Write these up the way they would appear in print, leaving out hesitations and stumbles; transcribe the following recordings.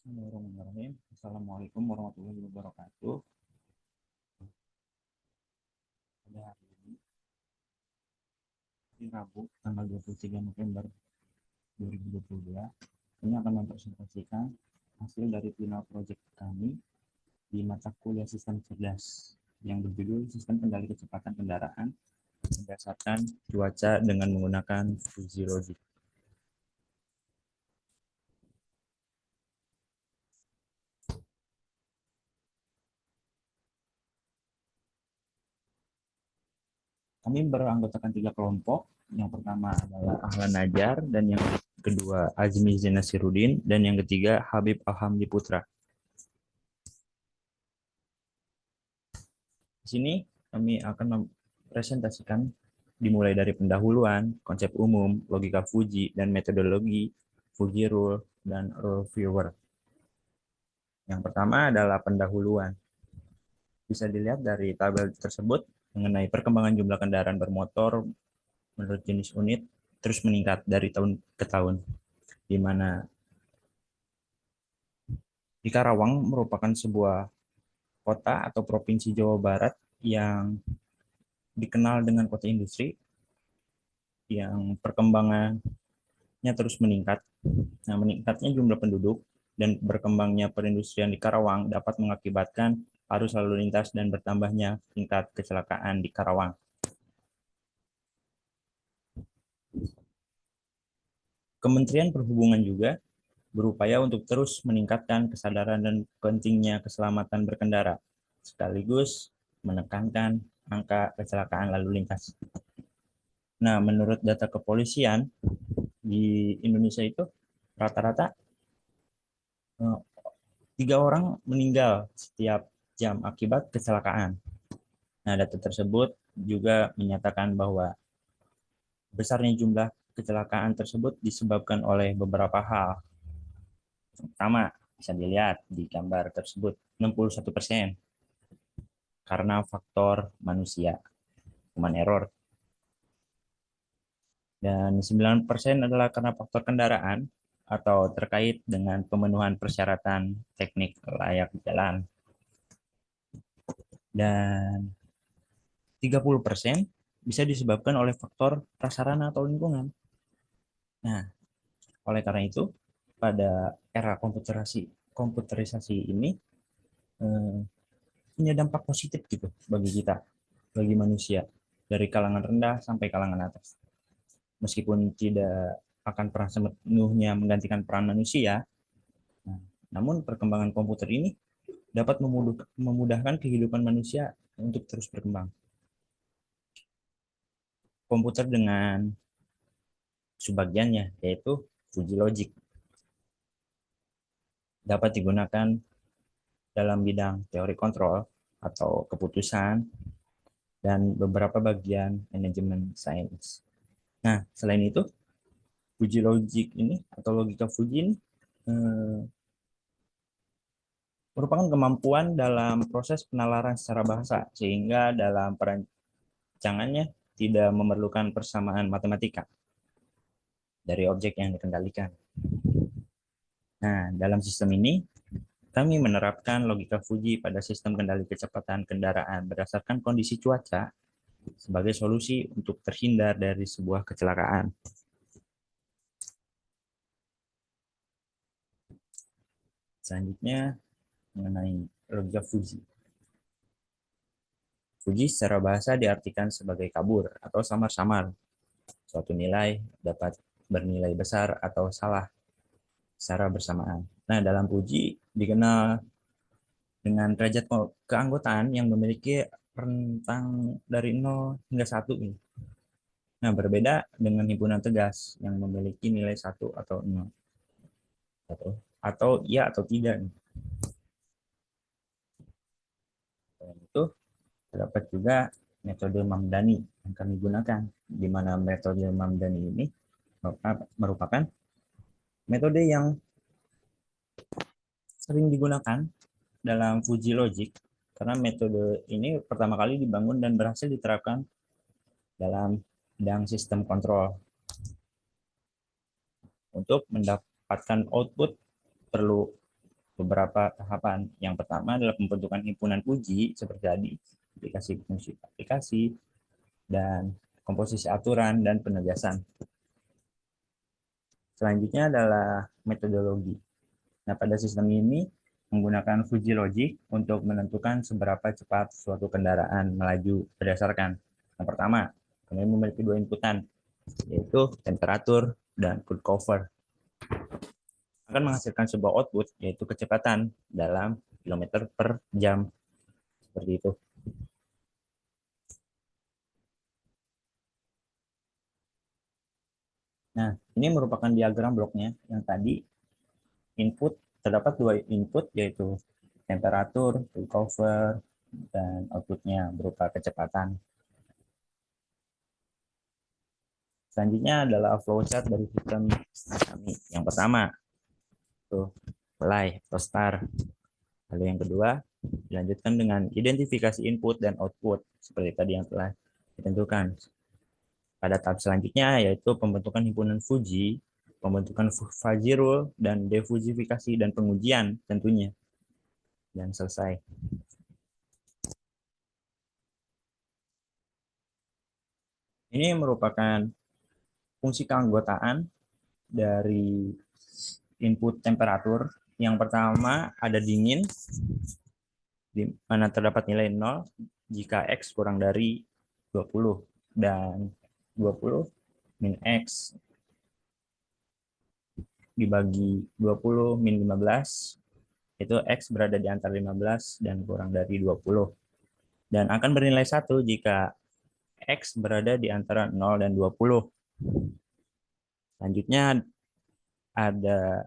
Bismillahirrahmanirrahim. Assalamualaikum warahmatullahi wabarakatuh. Pada hari ini, Rabu, tanggal 23 November 2022, ini akan mempresentasikan hasil dari final project kami di mata kuliah sistem cerdas yang berjudul Sistem Kendali Kecepatan Kendaraan berdasarkan cuaca dengan menggunakan Fuji Logic. Kami beranggotakan 3 kelompok. Yang pertama adalah Ahlan Najar, dan yang kedua Azmi Zenasirudin, dan yang ketiga Habib Alhamdi Putra. Di sini kami akan mempresentasikan dimulai dari pendahuluan, konsep umum, logika Fuji, dan metodologi Fuji Rule dan Rule Viewer. Yang pertama adalah pendahuluan. Bisa dilihat dari tabel tersebut mengenai perkembangan jumlah kendaraan bermotor menurut jenis unit terus meningkat dari tahun ke tahun, di mana di Karawang merupakan sebuah kota atau provinsi Jawa Barat yang dikenal dengan kota industri yang perkembangannya terus meningkat. Nah, meningkatnya jumlah penduduk dan berkembangnya perindustrian di Karawang dapat mengakibatkan arus lalu lintas dan bertambahnya tingkat kecelakaan di Karawang. Kementerian Perhubungan juga berupaya untuk terus meningkatkan kesadaran dan pentingnya keselamatan berkendara, sekaligus menekankan angka kecelakaan lalu lintas. Nah, menurut data kepolisian di Indonesia itu rata-rata 3 orang meninggal setiap jam akibat kecelakaan. Nah, data tersebut juga menyatakan bahwa besarnya jumlah kecelakaan tersebut disebabkan oleh beberapa hal. Pertama, bisa dilihat di gambar tersebut, 61% karena faktor manusia, human error. Dan 9% adalah karena faktor kendaraan atau terkait dengan pemenuhan persyaratan teknik layak jalan. Dan 30% bisa disebabkan oleh faktor prasarana atau lingkungan. Nah, oleh karena itu, pada era komputerisasi ini eh, punya dampak positif gitu bagi kita, bagi manusia, dari kalangan rendah sampai kalangan atas. Meskipun tidak akan pernah sepenuhnya menggantikan peran manusia, nah, namun perkembangan komputer ini dapat memudahkan kehidupan manusia untuk terus berkembang. Komputer dengan sebagiannya, yaitu Fuji Logic, dapat digunakan dalam bidang teori kontrol atau keputusan dan beberapa bagian manajemen sains. Nah, selain itu, Fuji Logic ini atau logika Fuji ini eh, merupakan kemampuan dalam proses penalaran secara bahasa, sehingga dalam perancangannya tidak memerlukan persamaan matematika dari objek yang dikendalikan. Nah, dalam sistem ini, kami menerapkan logika Fuji pada sistem kendali kecepatan kendaraan berdasarkan kondisi cuaca sebagai solusi untuk terhindar dari sebuah kecelakaan. Selanjutnya, mengenai logika Fuji. Fuji secara bahasa diartikan sebagai kabur atau samar-samar. Suatu nilai dapat bernilai besar atau salah secara bersamaan. Nah, dalam Fuji dikenal dengan derajat keanggotaan yang memiliki rentang dari 0 hingga 1. Nah, berbeda dengan himpunan tegas yang memiliki nilai 1 atau 0. Atau iya atau tidak. Selain itu, terdapat juga metode Mamdani yang kami gunakan, di mana metode Mamdani ini merupakan metode yang sering digunakan dalam Fuji Logic karena metode ini pertama kali dibangun dan berhasil diterapkan dalam bidang sistem kontrol. Untuk mendapatkan output perlu beberapa tahapan. Yang pertama adalah pembentukan himpunan puji seperti tadi, aplikasi fungsi aplikasi, dan komposisi aturan dan penegasan. Selanjutnya adalah metodologi. Nah, pada sistem ini menggunakan Fuji Logic untuk menentukan seberapa cepat suatu kendaraan melaju berdasarkan yang pertama, kami memiliki dua inputan, yaitu temperatur dan cruise cover. Akan menghasilkan sebuah output, yaitu kecepatan dalam kilometer per jam. Seperti itu. Nah, ini merupakan diagram bloknya yang tadi input, terdapat dua input, yaitu temperatur, cruise cover, dan outputnya berupa kecepatan. Selanjutnya adalah flowchart dari sistem kami. Yang pertama, tuh, play atau start. Lalu yang kedua, dilanjutkan dengan identifikasi input dan output, seperti tadi yang telah ditentukan. Pada tahap selanjutnya, yaitu pembentukan himpunan Fuji, pembentukan fuzzy rule, dan defusifikasi dan pengujian tentunya. Dan selesai. Ini merupakan fungsi keanggotaan dari input temperatur. Yang pertama ada dingin, di mana terdapat nilai 0 jika X kurang dari 20, dan 20 min X dibagi 20 min 15, itu X berada di antara 15 dan kurang dari 20. Dan akan bernilai 1 jika X berada di antara 0 dan 20. Selanjutnya ada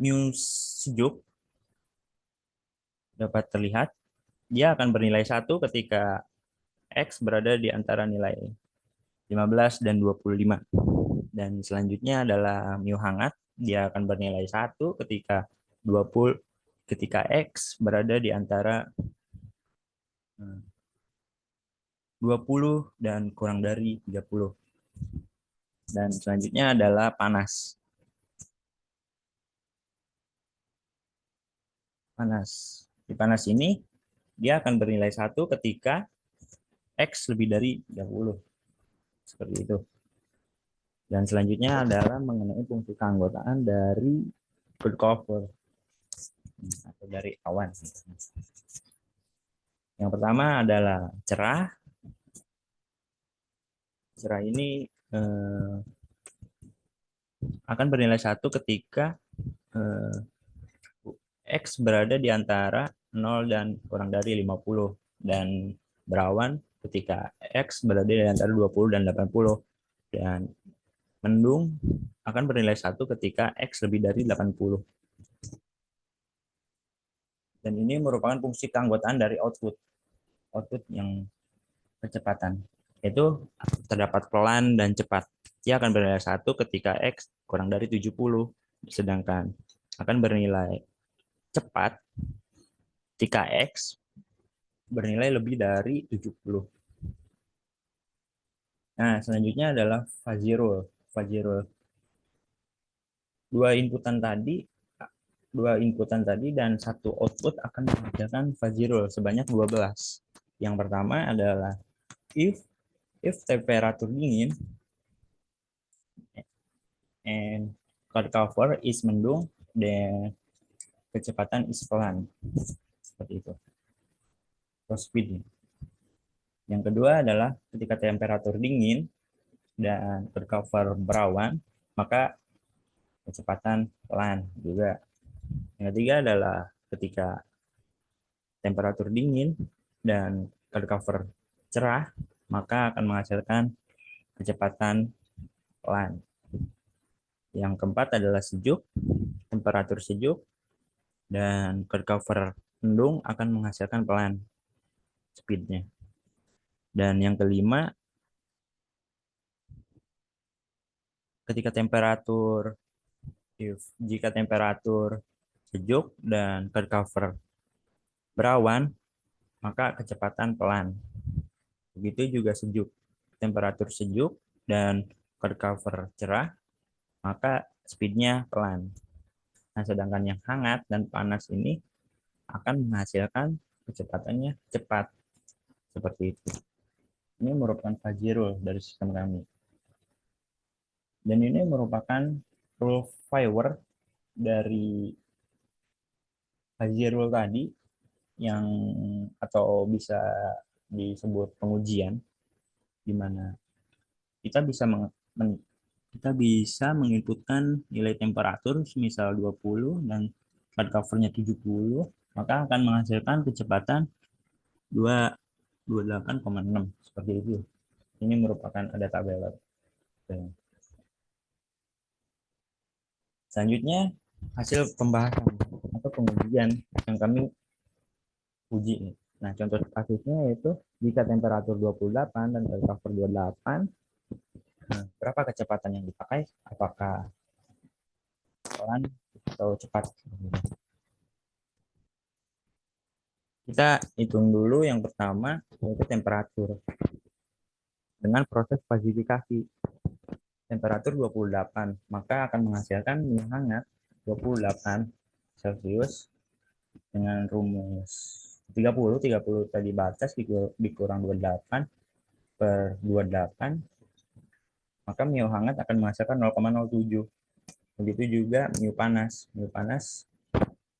mu sejuk, dapat terlihat dia akan bernilai 1 ketika X berada di antara nilai 15 dan 25. Dan selanjutnya adalah mu hangat, dia akan bernilai 1 ketika 20 ketika X berada di antara 20 dan kurang dari 30. Dan selanjutnya adalah panas. Panas. Di panas ini dia akan bernilai 1 ketika X lebih dari 30. Seperti itu. Dan selanjutnya adalah mengenai fungsi keanggotaan dari cloud cover atau dari awan. Yang pertama adalah cerah. Cerah ini akan bernilai 1 ketika X berada di antara 0 dan kurang dari 50, dan berawan ketika X berada di antara 20 dan 80, dan mendung akan bernilai 1 ketika X lebih dari 80. Dan ini merupakan fungsi keanggotaan dari output yang kecepatan. Itu terdapat pelan dan cepat. Dia akan bernilai 1 ketika X kurang dari 70, sedangkan akan bernilai cepat ketika X bernilai lebih dari 70. Nah, selanjutnya adalah fuzzy rule. Fuzzy rule. Dua inputan tadi dan satu output akan menghasilkan fuzzy rule sebanyak 12. Yang pertama adalah if temperatur dingin and cloud cover is mendung, dan kecepatan is pelan. Seperti itu. Speed. Yang kedua adalah ketika temperatur dingin dan cloud cover berawan, maka kecepatan pelan juga. Yang ketiga adalah ketika temperatur dingin dan cloud cover cerah, maka akan menghasilkan kecepatan pelan. Yang keempat adalah sejuk, temperatur sejuk, dan cloud cover mendung akan menghasilkan pelan speednya. Dan yang kelima, ketika jika temperatur sejuk dan cloud cover berawan, maka kecepatan pelan. Begitu juga sejuk, temperatur sejuk dan cloud cover cerah, maka speednya pelan. Nah, sedangkan yang hangat dan panas ini akan menghasilkan kecepatannya cepat. Seperti itu. Ini merupakan fuzzy rule dari sistem kami. Dan ini merupakan rule favor dari fuzzy rule tadi yang atau bisa disebut pengujian, di mana kita bisa kita bisa menginputkan nilai temperatur misal 20 dan pad covernya 70, maka akan menghasilkan kecepatan 28,6 seperti itu. Ini merupakan ada tabel. Selanjutnya hasil pembahasan atau pengujian yang kami uji. Nah, contoh kasusnya yaitu jika temperatur 28 dan pad cover 28, nah, berapa kecepatan yang dipakai? Apakah pelan atau cepat? Kita hitung dulu yang pertama yaitu temperatur dengan proses pasifikasi. Temperatur 28, maka akan menghasilkan minyak hangat 28 Celcius dengan rumus 30 tadi batas dikurang 28 per 28, maka mio hangat akan menghasilkan 0,07. Begitu juga mio panas. Mio panas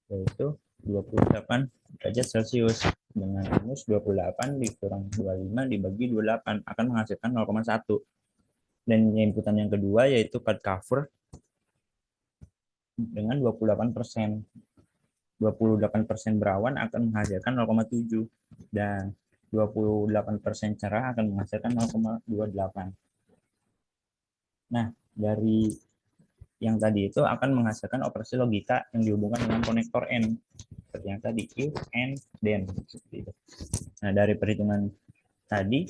yaitu 28 derajat Celcius dengan rumus 28 dikurang 25 dibagi 28 akan menghasilkan 0,1. Dan inputan yang kedua yaitu pad cover dengan 28%. 28% berawan akan menghasilkan 0,7 dan 28% cerah akan menghasilkan 0,28. Nah, dari yang tadi itu akan menghasilkan operasi logika yang dihubungkan dengan konektor N. Seperti yang tadi, if, and, then. Nah, dari perhitungan tadi,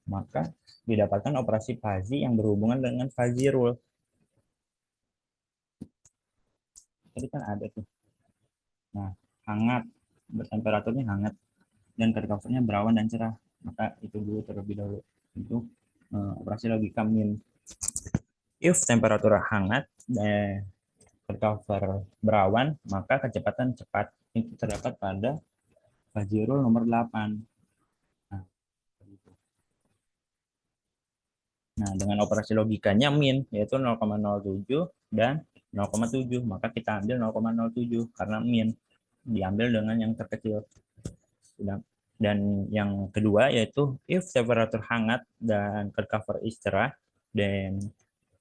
maka didapatkan operasi fuzzy yang berhubungan dengan fuzzy rule. Tadi kan ada tuh. Nah, hangat, bertemperaturnya hangat, dan covernya berawan dan cerah. Maka itu dulu terlebih dahulu. Itu operasi logika min. If temperatur hangat dan cover berawan, maka kecepatan cepat itu terdapat pada fuzzy rule nomor 8. Nah, dengan operasi logikanya min, yaitu 0,07 dan 0,7. Maka kita ambil 0,07 karena min diambil dengan yang terkecil. Dan yang kedua yaitu if temperatur hangat dan cover is cerah dan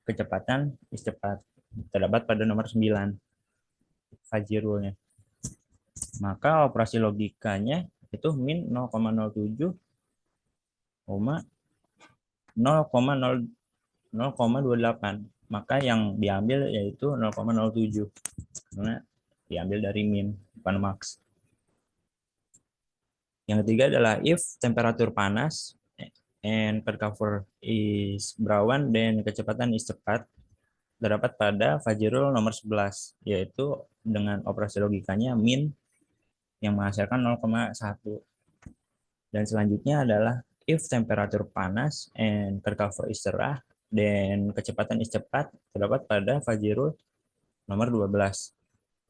kecepatan is cepat terdapat pada nomor 9 fuzzy rule-nya. Maka operasi logikanya itu min 0,07, 0,28. Maka yang diambil yaitu 0,07 karena diambil dari min bukan max. Yang ketiga adalah if temperatur panas and cover is berawan dan kecepatan is cepat terdapat pada fuzzy rule nomor 11, yaitu dengan operasi logikanya min yang menghasilkan 0,1. Dan selanjutnya adalah if temperatur panas and cover is cerah dan kecepatan is cepat terdapat pada fuzzy rule nomor 12.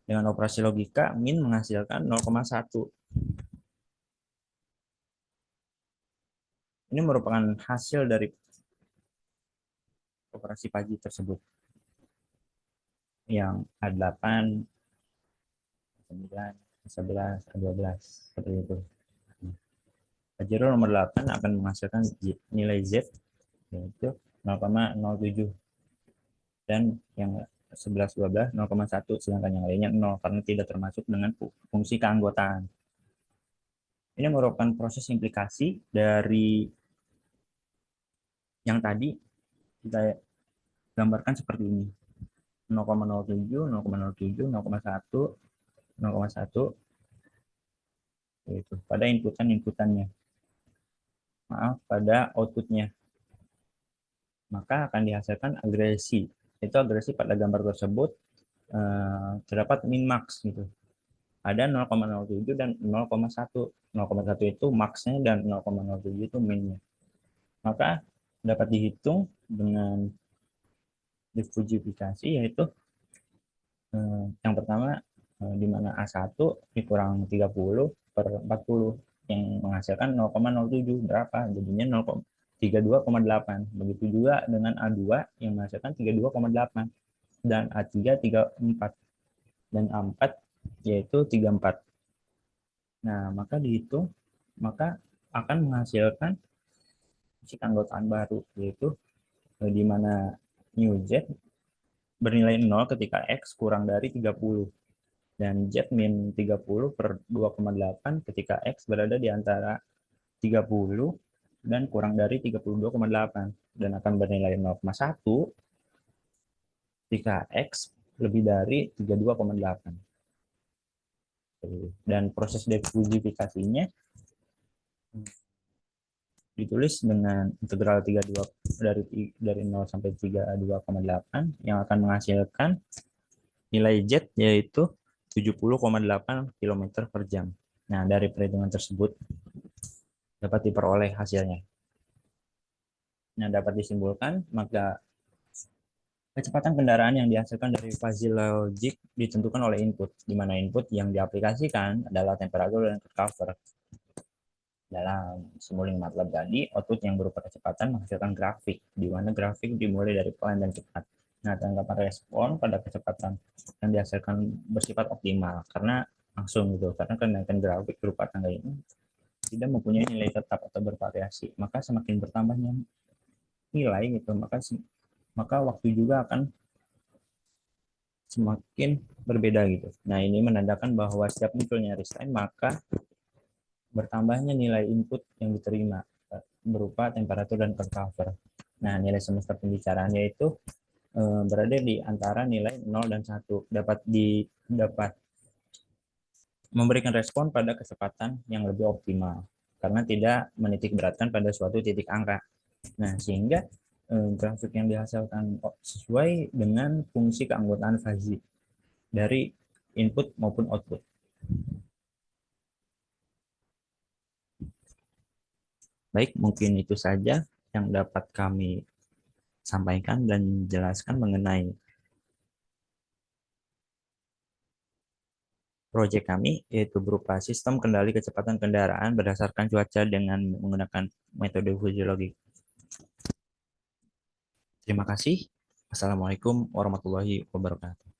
Dengan operasi logika min menghasilkan 0,1. Ini merupakan hasil dari operasi pagi tersebut yang A8, 9, 11, 12 seperti itu. Fuzzy rule nomor 8 akan menghasilkan nilai Z yaitu 0,07 dan yang 11, 12 0,1, sedangkan yang lainnya 0 karena tidak termasuk dengan fungsi keanggotaan. Ini merupakan proses implikasi dari yang tadi kita gambarkan seperti ini. 0,07, 0,07, 0,1, 0,1 itu pada inputannya. Maaf, pada outputnya. Maka akan dihasilkan agresi. Itu agresi pada gambar tersebut terdapat min max gitu. Ada 0,07 dan 0,1. 0,1 itu max-nya dan 0,07 itu min-nya. Maka dapat dihitung dengan diffusifikasi yaitu yang pertama di mana A1 dikurang 30 per 40 yang menghasilkan 0,07 berapa? Jadinya 32,8. Begitu juga dengan A2 yang menghasilkan 32,8 dan A3 34 dan A4 yaitu 34. Nah, maka dihitung maka akan menghasilkan si anggotaan baru yaitu di mana new Z bernilai 0 ketika X kurang dari 30 dan Z min 30 per 2,8 ketika X berada di antara 30 dan kurang dari 32,8 dan akan bernilai 0,1 ketika X lebih dari 32,8. Dan proses diffusifikasinya ditulis dengan integral 32 dari 0 sampai 32,8 yang akan menghasilkan nilai Z yaitu 70,8 km per jam. Nah, dari perhitungan tersebut dapat diperoleh hasilnya. Nah, dapat disimpulkan, maka kecepatan kendaraan yang dihasilkan dari fuzzy logic ditentukan oleh input, di mana input yang diaplikasikan adalah temperatur dan cover. Dalam simuling MATLAB tadi, output yang berupa kecepatan menghasilkan grafik, di mana grafik dimulai dari pelan dan cepat. Nah, tanggapan respon pada kecepatan yang dihasilkan bersifat optimal, karena langsung gitu, karena kenaikan grafik berupa tangga ini tidak mempunyai nilai tetap atau bervariasi. Maka semakin bertambahnya nilai gitu, maka waktu juga akan semakin berbeda gitu. Nah, ini menandakan bahwa setiap munculnya time maka bertambahnya nilai input yang diterima berupa temperatur dan cover. Nah, nilai semesta pembicaraannya itu berada di antara nilai 0 dan 1. Dapat memberikan respon pada kecepatan yang lebih optimal karena tidak menitik beratkan pada suatu titik angka. Nah, sehingga grafik yang dihasilkan sesuai dengan fungsi keanggotaan fuzzy dari input maupun output. Baik, mungkin itu saja yang dapat kami sampaikan dan jelaskan mengenai proyek kami, yaitu berupa sistem kendali kecepatan kendaraan berdasarkan cuaca dengan menggunakan metode fisiologi. Terima kasih. Assalamualaikum warahmatullahi wabarakatuh.